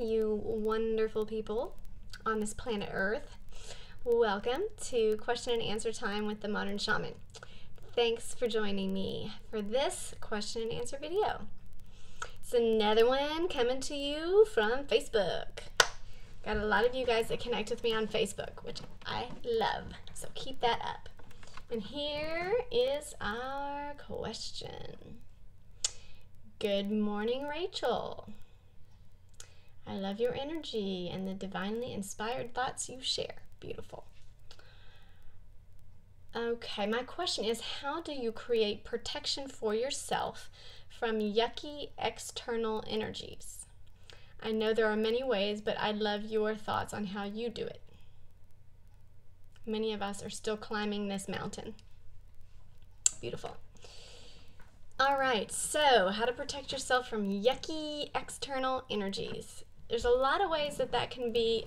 you wonderful people on this planet Earth. Welcome to question and answer time with the Modern Shaman. Thanks for joining me for this question and answer video. It's another one coming to you from Facebook. Got a lot of you guys that connect with me on Facebook, which I love, so keep that up. And here is our question. Good morning, Rachel. I love your energy and the divinely inspired thoughts you share. Beautiful. Okay, my question is, how do you create protection for yourself from yucky external energies? I know there are many ways, but I'd love your thoughts on how you do it. Many of us are still climbing this mountain. Beautiful. All right, so how to protect yourself from yucky external energies. There's a lot of ways that can be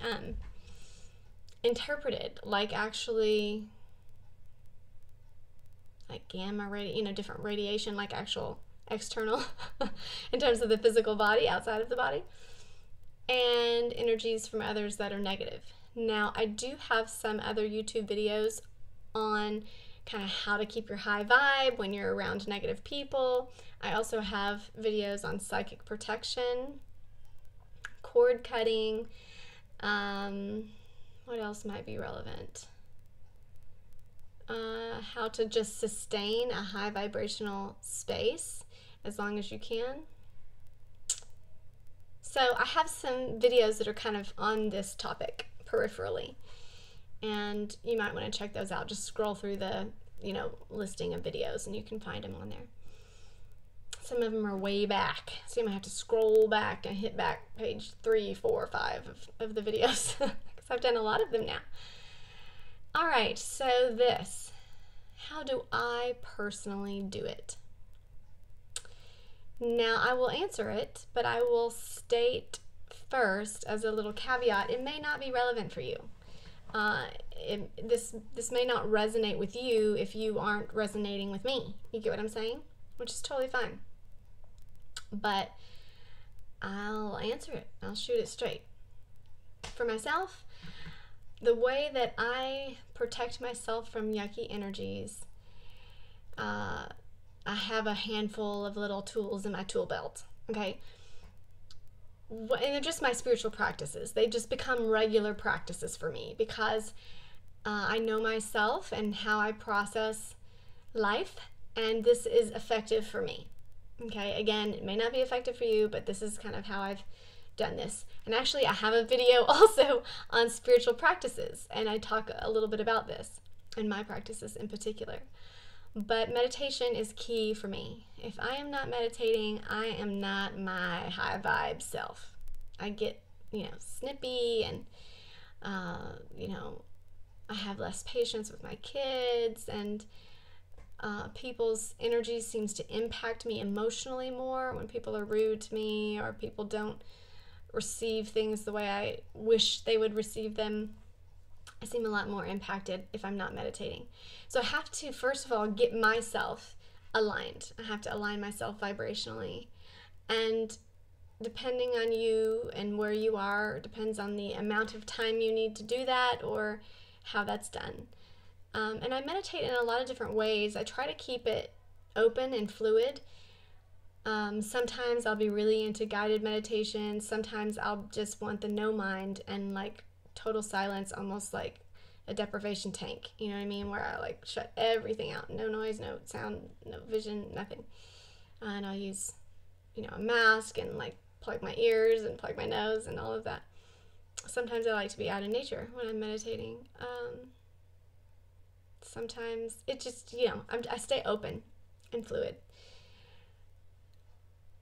interpreted, like actually like gamma different radiation, like actual external in terms of the physical body, outside of the body, and energies from others that are negative. Now, I do have some other YouTube videos on kind of how to keep your high vibe when you're around negative people. I also have videos on psychic protection, cord cutting, what else might be relevant? How to just sustain a high vibrational space as long as you can. So I have some videos that are kind of on this topic peripherally, and you might want to check those out. Just scroll through the listing of videos and you can find them on there. Some of them are way back, so you might have to scroll back and hit back page 3, 4, 5 of the videos because I've done a lot of them now. All right, so how do I personally do it? Now, I will answer it, but I will state first as a little caveat, it may not be relevant for you. This may not resonate with you if you aren't resonating with me. You get what I'm saying? Which is totally fine. But I'll answer it. I'll shoot it straight. For myself, the way that I protect myself from yucky energies, I have a handful of little tools in my tool belt, okay? And they're just my spiritual practices. They just become regular practices for me because I know myself and how I process life, and this is effective for me. Okay, again, it may not be effective for you, but this is kind of how I've done this. And actually, I have a video also on spiritual practices, and I talk a little bit about this and my practices in particular. But meditation is key for me. If I am not meditating, I am not my high vibe self. I get, snippy, and, I have less patience with my kids, and people's energy seems to impact me emotionally more when people are rude to me or people don't receive things the way I wish they would receive them. I seem a lot more impacted if I'm not meditating. So I have to, first of all, get myself aligned. I have to align myself vibrationally. And depending on you and where you are, depends on the amount of time you need to do that or how that's done. And I meditate in a lot of different ways. I try to keep it open and fluid. Sometimes I'll be really into guided meditation. Sometimes I'll just want the no mind and like total silence, almost like a deprivation tank. You know what I mean? Where I like shut everything out. No noise, no sound, no vision, nothing. And I'll use, a mask and like plug my ears and plug my nose and all of that. Sometimes I like to be out in nature when I'm meditating. Sometimes it just, I stay open and fluid.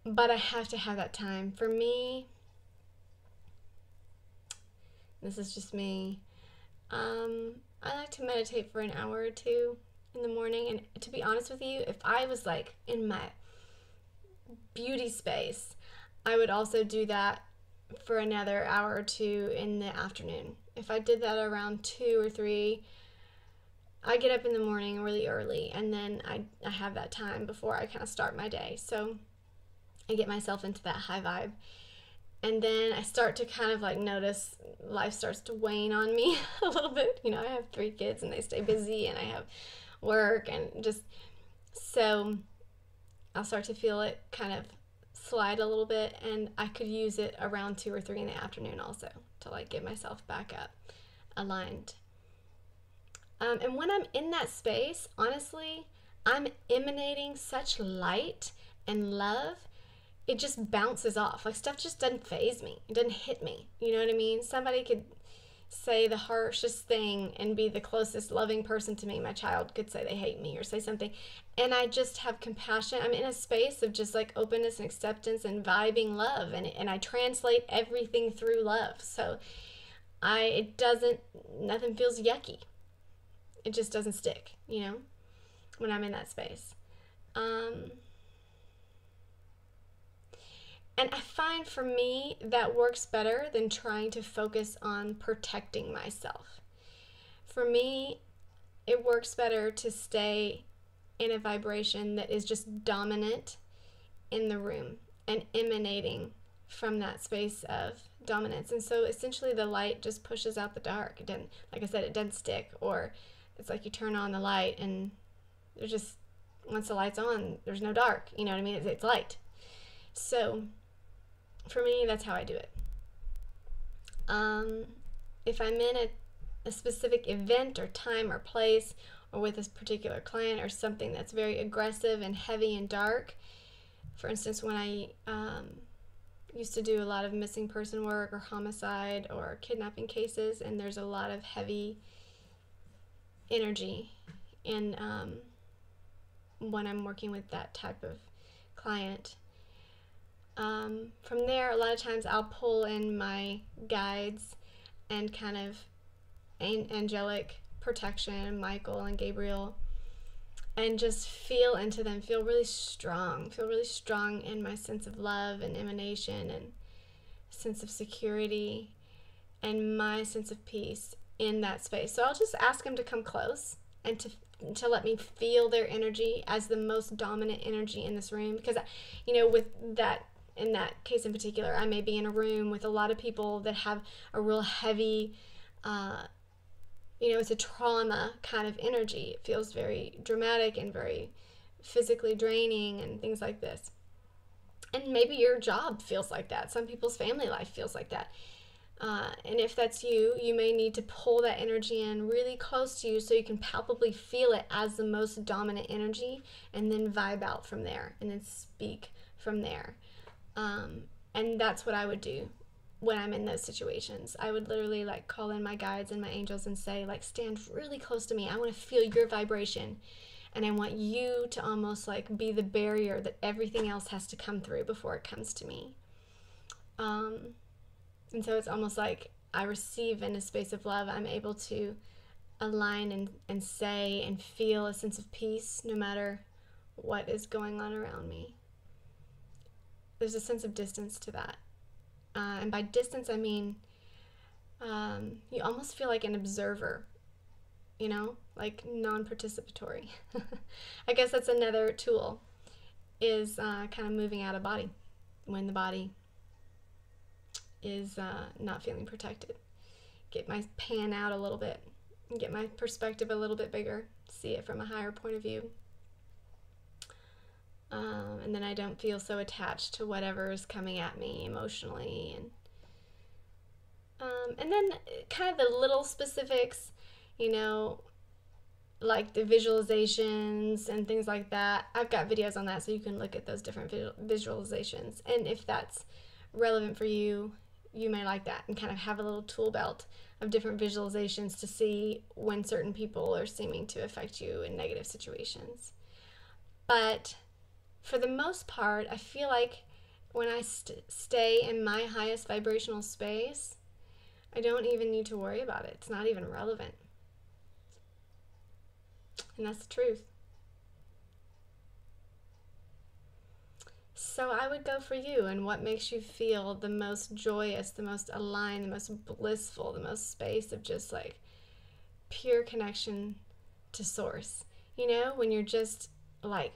But I have to have that time. For me, this is just me, I like to meditate for an hour or two in the morning. And to be honest with you, if I was like in my beauty space, I would also do that for another hour or two in the afternoon. If I did that around 2 or 3, I get up in the morning really early, and then I have that time before I kind of start my day. So I get myself into that high vibe. And then I start to kind of like notice life starts to wane on me a little bit. You know, I have 3 kids and they stay busy, and I have work, and just so I'll start to feel it kind of slide a little bit, and I could use it around 2 or 3 in the afternoon also to like get myself back up aligned. And when I'm in that space, honestly, I'm emanating such light and love. It just bounces off. Like, stuff just doesn't faze me. It doesn't hit me. You know what I mean? Somebody could say the harshest thing and be the closest loving person to me. My child could say they hate me or say something, and I just have compassion. I'm in a space of just like openness and acceptance and vibing love, and I translate everything through love. So nothing feels yucky. It just doesn't stick, you know, when I'm in that space. And I find for me that works better than trying to focus on protecting myself. For me, it works better to stay in a vibration that is just dominant in the room and emanating from that space of dominance. And so essentially the light just pushes out the dark. It doesn't, like I said, it doesn't stick, or it's like you turn on the light and there's just, once the light's on, there's no dark. You know what I mean? It's light. So for me, that's how I do it. If I'm in a specific event or time or place, or with this particular client or something that's very aggressive and heavy and dark, for instance, when I used to do a lot of missing person work or homicide or kidnapping cases, and there's a lot of heavy energy in when I'm working with that type of client. From there, a lot of times I'll pull in my guides and kind of angelic protection, Michael and Gabriel, and just feel into them, feel really strong in my sense of love and emanation and sense of security and my sense of peace in that space. So I'll just ask them to come close and to let me feel their energy as the most dominant energy in this room, because, you know, with that, in that case in particular, I may be in a room with a lot of people that have a real heavy, you know, it's a trauma kind of energy. It feels very dramatic and very physically draining and things like this. And maybe your job feels like that. Some people's family life feels like that. And if that's you, you may need to pull that energy in really close to you so you can palpably feel it as the most dominant energy, and then vibe out from there, and then speak from there. And that's what I would do when I'm in those situations. I would literally like call in my guides and my angels and say, like, stand really close to me. I want to feel your vibration, and I want you to almost like be the barrier that everything else has to come through before it comes to me. And so it's almost like I receive in a space of love. I'm able to align and say and feel a sense of peace no matter what is going on around me. There's a sense of distance to that. And by distance, I mean you almost feel like an observer, you know, like non-participatory. I guess that's another tool, is kind of moving out of body when the body is not feeling protected. Get my pan out a little bit, and get my perspective a little bit bigger, see it from a higher point of view. And then I don't feel so attached to whatever is coming at me emotionally. And then kind of the little specifics, you know, like the visualizations and things like that. I've got videos on that, so you can look at those different visualizations. And if that's relevant for you, you may like that, and kind of have a little tool belt of different visualizations to see when certain people are seeming to affect you in negative situations. But for the most part, I feel like when I stay in my highest vibrational space, I don't even need to worry about it. It's not even relevant. And that's the truth. So I would go for you, and what makes you feel the most joyous, the most aligned, the most blissful, the most space of just like pure connection to source. You know, when you're just like,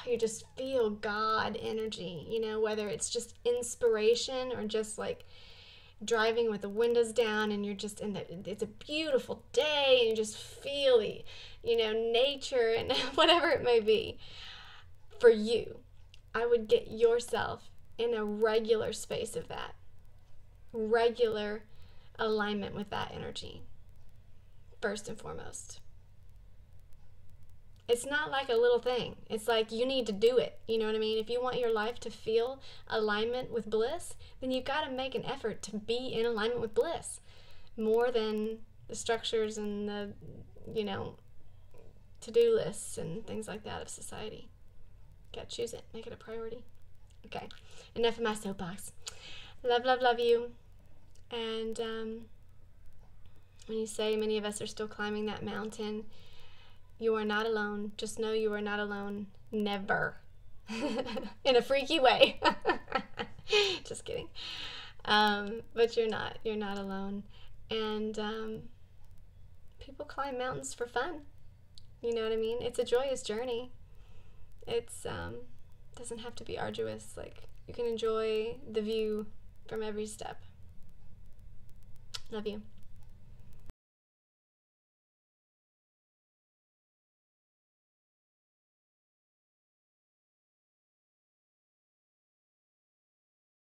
you just feel God energy, you know, whether it's just inspiration or just like driving with the windows down and you're just in the, it's a beautiful day and you just feel the, you know, nature and whatever it may be. For you, I would get yourself in a regular space of that, regular alignment with that energy, first and foremost. It's not like a little thing. It's like you need to do it. You know what I mean? If you want your life to feel alignment with bliss, then you've got to make an effort to be in alignment with bliss more than the structures and the, you know, to-do lists and things like that of society. Got to choose it. Make it a priority. Okay. Enough of my soapbox. Love, love, love you. And when you say many of us are still climbing that mountain, you are not alone. Just know you are not alone. Never. In a freaky way. Just kidding. But you're not. You're not alone. And people climb mountains for fun. You know what I mean? It's a joyous journey. It's doesn't have to be arduous. Like, you can enjoy the view from every step. Love you.